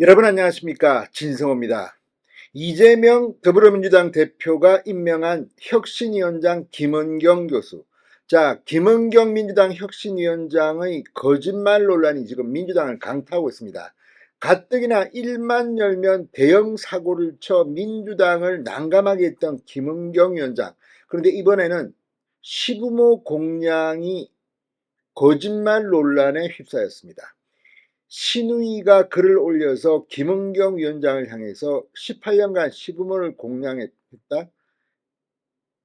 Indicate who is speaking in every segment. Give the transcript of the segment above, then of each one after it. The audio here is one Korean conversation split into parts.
Speaker 1: 여러분 안녕하십니까, 진성호입니다. 이재명 더불어민주당 대표가 임명한 혁신위원장 김은경 교수. 자, 김은경 민주당 혁신위원장의 거짓말 논란이 지금 민주당을 강타하고 있습니다. 가뜩이나 일만 열면 대형 사고를 쳐 민주당을 난감하게 했던 김은경 위원장. 그런데 이번에는 시부모 공량이 거짓말 논란에 휩싸였습니다. 신우이가 글을 올려서 김은경 위원장을 향해서 18년간 시부모를 공양했다?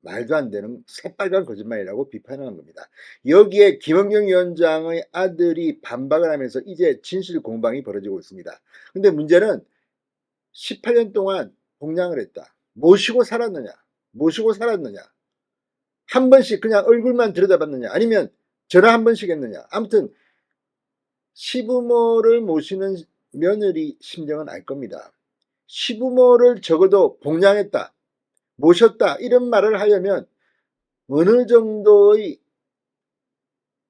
Speaker 1: 말도 안 되는 새빨간 거짓말이라고 비판하는 겁니다. 여기에 김은경 위원장의 아들이 반박을 하면서 이제 진실 공방이 벌어지고 있습니다. 근데 문제는 18년 동안 공양을 했다. 모시고 살았느냐? 모시고 살았느냐? 한 번씩 그냥 얼굴만 들여다봤느냐? 아니면 전화 한 번씩 했느냐? 아무튼 시부모를 모시는 며느리 심정은 알 겁니다. 시부모를 적어도 봉양했다, 모셨다 이런 말을 하려면 어느 정도의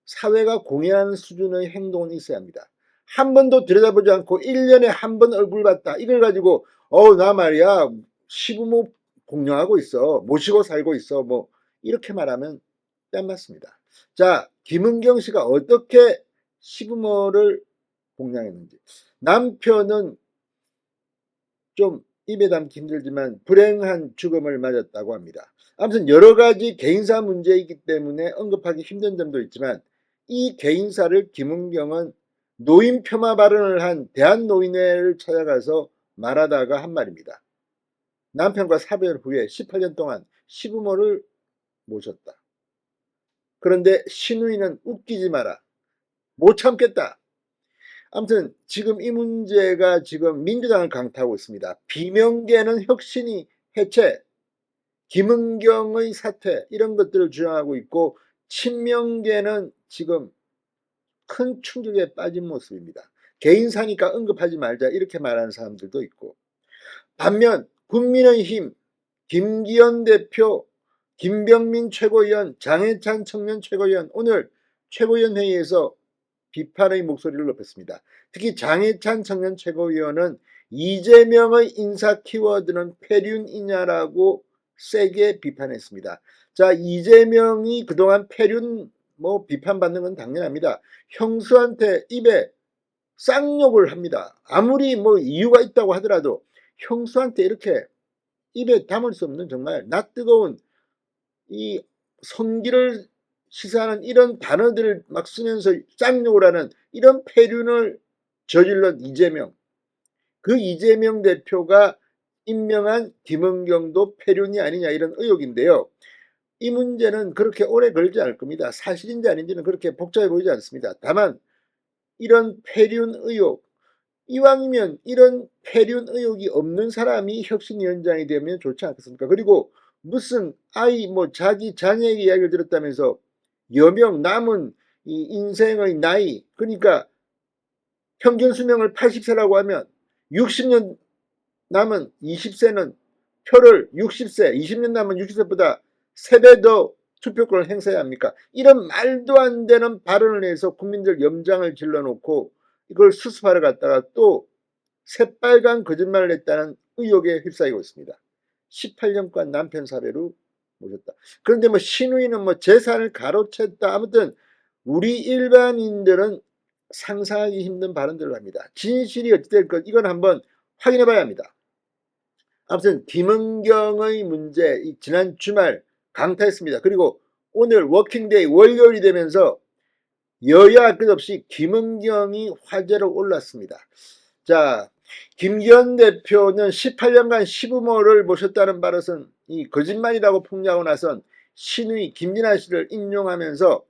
Speaker 1: 사회가 공유하는 수준의 행동은 있어야 합니다. 한 번도 들여다보지 않고 1년에 한 번 얼굴 봤다 이걸 가지고 나 말이야 시부모 공양하고 있어, 모시고 살고 있어, 뭐 이렇게 말하면 뺨 맞습니다. 자, 김은경 씨가 어떻게 시부모를 공양했는지. 남편은 좀 입에 담기 힘들지만 불행한 죽음을 맞았다고 합니다. 아무튼 여러 가지 개인사 문제이기 때문에 언급하기 힘든 점도 있지만 이 개인사를 김은경은 노인 폄하 발언을 한 대한노인회를 찾아가서 말하다가 한 말입니다. 남편과 사별 후에 18년 동안 시부모를 모셨다. 그런데 신우이는 웃기지 마라, 못 참겠다. 아무튼 지금 이 문제가 지금 민주당을 강타하고 있습니다. 비명계는 혁신이 해체, 김은경의 사퇴 이런 것들을 주장하고 있고 친명계는 지금 큰 충격에 빠진 모습입니다. 개인사니까 언급하지 말자 이렇게 말하는 사람들도 있고, 반면 국민의힘 김기현 대표, 김병민 최고위원, 장해찬 청년 최고위원 오늘 최고위원 회의에서 비판의 목소리를 높였습니다. 특히 장해찬 청년 최고위원은 이재명의 인사 키워드는 폐륜이냐라고 세게 비판했습니다. 자, 이재명이 그동안 폐륜 비판받는 건 당연합니다. 형수한테 입에 쌍욕을 합니다. 아무리 이유가 있다고 하더라도 형수한테 이렇게 입에 담을 수 없는 정말 낯뜨거운 이 성기를 시사하는 이런 단어들을 막 쓰면서 쌍욕을 하는 이런 폐륜을 저질렀 이재명. 그 이재명 대표가 임명한 김은경도 폐륜이 아니냐 이런 의혹인데요. 이 문제는 그렇게 오래 걸리지 않을 겁니다. 사실인지 아닌지는 그렇게 복잡해 보이지 않습니다. 다만 이런 폐륜 의혹, 이왕이면 이런 폐륜 의혹이 없는 사람이 혁신위원장이 되면 좋지 않겠습니까? 그리고 무슨 아이 자기 자녀에게 이야기를 들었다면서 여명 남은 이 인생의 나이, 그러니까 평균 수명을 80세라고 하면 60년 남은 20세는 표를 60세, 20년 남은 60세보다 3배 더 투표권을 행사해야 합니까? 이런 말도 안 되는 발언을 해서 국민들 염장을 질러놓고 이걸 수습하러 갔다가 또 새빨간 거짓말을 했다는 의혹에 휩싸이고 있습니다. 18년간 남편 사례로 모셨다. 그런데 신우이는 재산을 가로챘다. 아무튼 우리 일반인들은 상상하기 힘든 발언들을 합니다. 진실이 어찌 될 것, 이건 한번 확인해 봐야 합니다. 아무튼 김은경의 문제 지난 주말 강타했습니다. 그리고 오늘 워킹데이 월요일이 되면서 여야 끝없이 김은경이 화제로 올랐습니다. 자, 김기현 대표는 18년간 시부모를 모셨다는 발언은 이 거짓말이라고 폭로하고 나선 신우이 김진아 씨를 인용하면서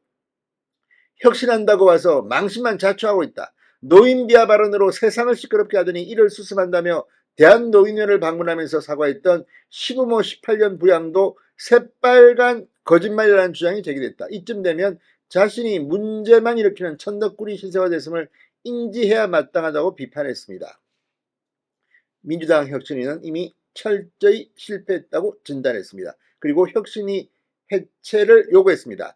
Speaker 1: 혁신한다고 와서 망신만 자초하고 있다. 노인 비하 발언으로 세상을 시끄럽게 하더니 이를 수습한다며 대한노인회를 방문하면서 사과했던 시부모 18년 부양도 새빨간 거짓말이라는 주장이 제기됐다. 이쯤 되면 자신이 문제만 일으키는 천덕꾸리 신세가 됐음을 인지해야 마땅하다고 비판했습니다. 민주당 혁신위는 이미 철저히 실패했다고 진단했습니다. 그리고 혁신위 해체를 요구했습니다.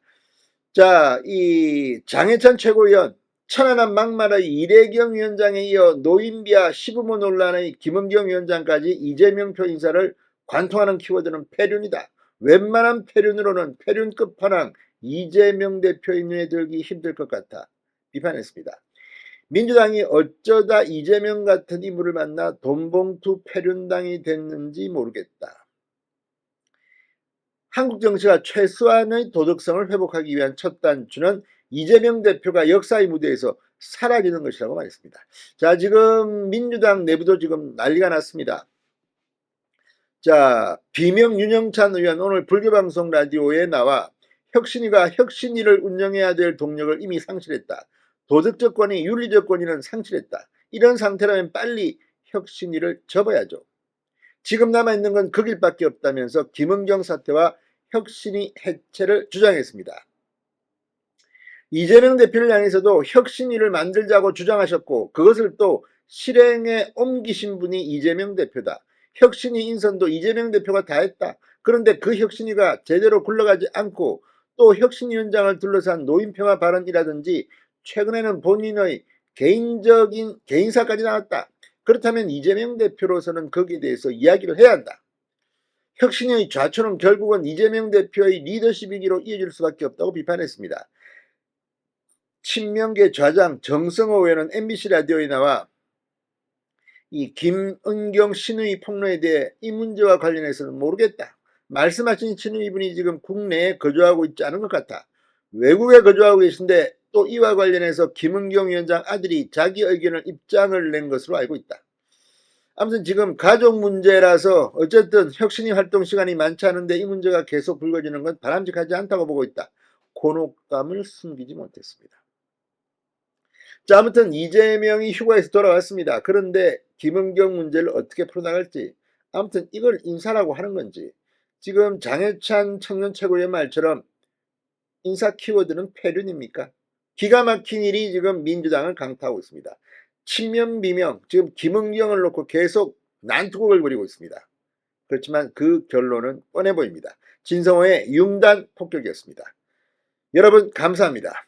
Speaker 1: 자, 이 장해찬 최고위원 천안함 막말의 이래경 위원장에 이어 노인비하 시부모 논란의 김은경 위원장까지 이재명 표 인사를 관통하는 키워드는 패륜이다. 웬만한 패륜으로는 패륜 끝판왕 이재명 대표의 눈에 들기 힘들 것 같아 비판했습니다. 민주당이 어쩌다 이재명 같은 인물을 만나 돈봉투 패륜당이 됐는지 모르겠다. 한국 정치가 최소한의 도덕성을 회복하기 위한 첫 단추는 이재명 대표가 역사의 무대에서 사라지는 것이라고 말했습니다. 자, 지금 민주당 내부도 지금 난리가 났습니다. 자, 비명 윤영찬 의원 오늘 불교방송 라디오에 나와 혁신위가 혁신위를 운영해야 될 동력을 이미 상실했다. 도덕적 권위, 윤리적 권위는 상실했다. 이런 상태라면 빨리 혁신위를 접어야죠. 지금 남아있는 건 그 길밖에 없다면서 김은경 사태와 혁신위 해체를 주장했습니다. 이재명 대표를 향해서도 혁신위를 만들자고 주장하셨고 그것을 또 실행에 옮기신 분이 이재명 대표다. 혁신위 인선도 이재명 대표가 다 했다. 그런데 그 혁신위가 제대로 굴러가지 않고 또 혁신위원장을 둘러싼 노인평화 발언이라든지 최근에는 본인의 개인사까지 나왔다. 그렇다면 이재명 대표로서는 거기에 대해서 이야기를 해야 한다. 혁신의 좌초는 결국은 이재명 대표의 리더십이기로 이어질 수밖에 없다고 비판했습니다. 친명계 좌장 정성호 의원은 MBC 라디오에 나와 이 김은경 신의 폭로에 대해 이 문제와 관련해서는 모르겠다. 말씀하신 신의분이 지금 국내에 거주하고 있지 않은 것 같아. 외국에 거주하고 계신데 또 이와 관련해서 김은경 위원장 아들이 자기 의견을 입장을 낸 것으로 알고 있다. 아무튼 지금 가족 문제라서 어쨌든 혁신위 활동 시간이 많지 않은데 이 문제가 계속 불거지는 건 바람직하지 않다고 보고 있다. 곤혹감을 숨기지 못했습니다. 자, 아무튼 이재명이 휴가에서 돌아왔습니다. 그런데 김은경 문제를 어떻게 풀어나갈지, 아무튼 이걸 인사라고 하는 건지, 지금 장해찬 청년 최고위원 말처럼 인사 키워드는 패륜입니까? 기가 막힌 일이 지금 민주당을 강타하고 있습니다. 친명 비명, 지금 김은경을 놓고 계속 난투극을 벌이고 있습니다. 그렇지만 그 결론은 뻔해 보입니다. 진성호의 융단 폭격이었습니다. 여러분 감사합니다.